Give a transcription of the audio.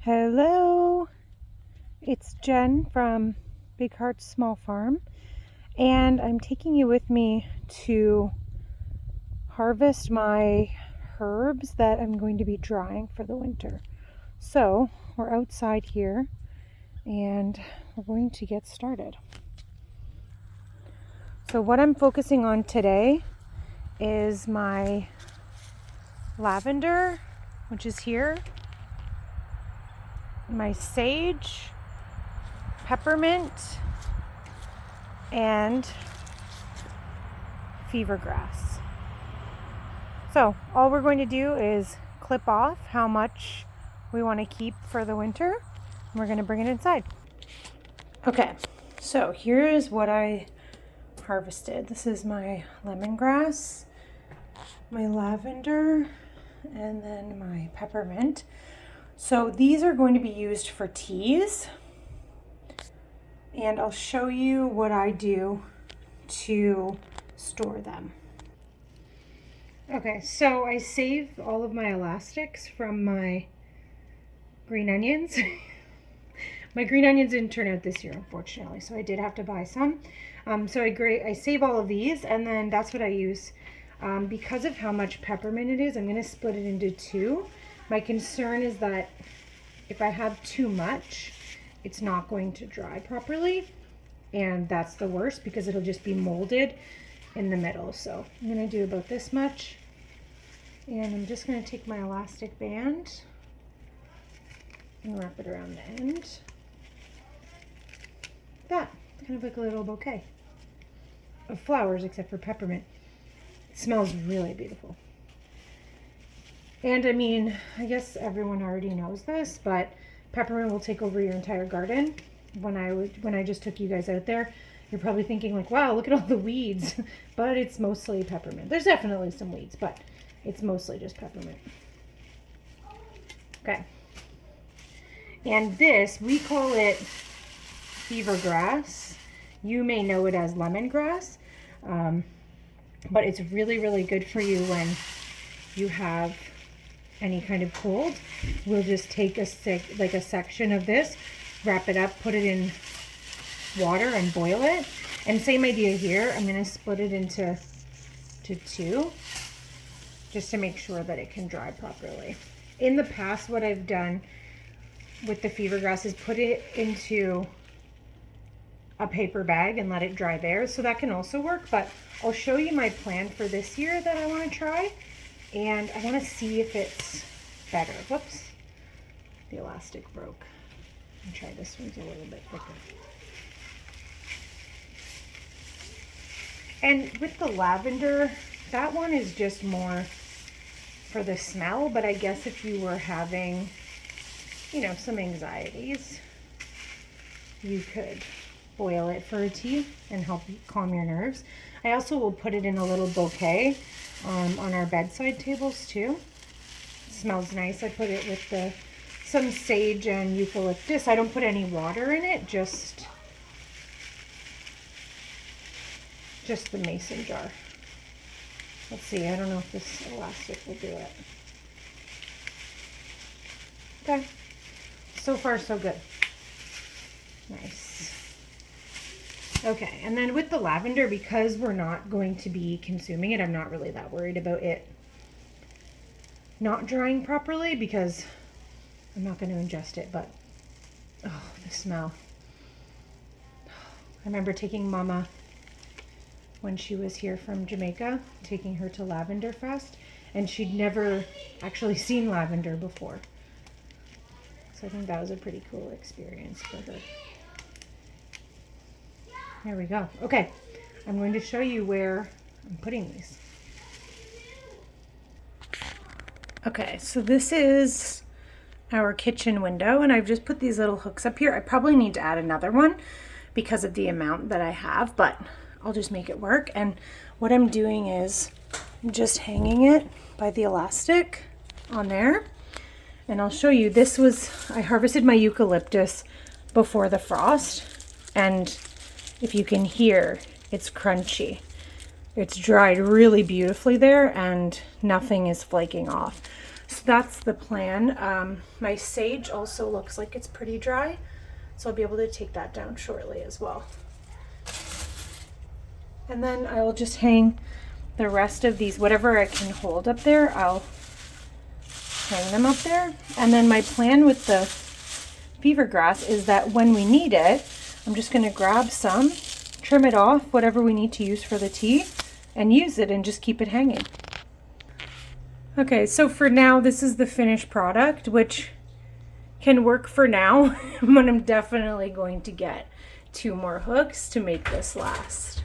Hello, it's Jen from Big Hearts Small Farm, and I'm taking you with me to harvest my herbs that I'm going to be drying for the winter. So we're outside here and we're going to get started. So what I'm focusing on today is my lavender, which is here, my sage, peppermint, and fever grass. So all we're going to do is clip off how much we want to keep for the winter, and we're going to bring it inside. Okay, so here is what I harvested. This is my lemongrass, my lavender, and then my peppermint. So these are going to be used for teas, and I'll show you what I do to store them. Okay, so I save all of my elastics from my green onions. My green onions didn't turn out this year, unfortunately, so I did have to buy some. So I save all of these, and then that's what I use. Because of how much peppermint it is, I'm going to split it into two. My concern is that if I have too much, it's not going to dry properly, and that's the worst because it'll just be molded in the middle. So I'm going to do about this much, and I'm just going to take my elastic band and wrap it around the end. That, kind of like a little bouquet of flowers, except for peppermint. It smells really beautiful. And I mean, I guess everyone already knows this, but peppermint will take over your entire garden. When I just took you guys out there, you're probably thinking like, wow, look at all the weeds. But it's mostly peppermint. There's definitely some weeds, but it's mostly just peppermint. Okay. And this, we call it fever grass. You may know it as lemongrass, but it's really, really good for you when you have any kind of cold. We'll just take a section of this, wrap it up, put it in water and boil it. And same idea here. I'm going to split it into two just to make sure that it can dry properly. In the past, what I've done with the fever grass is put it into a paper bag and let it dry there. So that can also work, but I'll show you my plan for this year that I want to try. And I want to see if it's better. Whoops, the elastic broke. I'll try this one's a little bit thicker. And with the lavender, that one is just more for the smell, but I guess if you were having, some anxieties, you could boil it for a tea and help calm your nerves. I also will put it in a little bouquet on our bedside tables too. It smells nice. I put it with some sage and eucalyptus. I don't put any water in it, just the mason jar. Let's see, I don't know if this elastic will do it. Okay, so far so good. Nice. Okay, and then with the lavender, because we're not going to be consuming it, I'm not really that worried about it not drying properly because I'm not going to ingest it, but oh, the smell. I remember taking Mama when she was here from Jamaica, taking her to Lavender Fest, and she'd never actually seen lavender before. So I think that was a pretty cool experience for her. There we go. Okay, I'm going to show you where I'm putting these. Okay, so this is our kitchen window, and I've just put these little hooks up here. I probably need to add another one because of the amount that I have, but I'll just make it work. And what I'm doing is I'm just hanging it by the elastic on there. And I'll show you, I harvested my eucalyptus before the frost, and if you can hear, it's crunchy. It's dried really beautifully there and nothing is flaking off. So that's the plan. My sage also looks like it's pretty dry, so I'll be able to take that down shortly as well. And then I will just hang the rest of these, whatever I can hold up there, I'll hang them up there. And then my plan with the fever grass is that when we need it, I'm just going to grab some, trim it off, whatever we need to use for the tea, and use it and just keep it hanging. Okay, so for now, this is the finished product, which can work for now, but I'm definitely going to get 2 more hooks to make this last.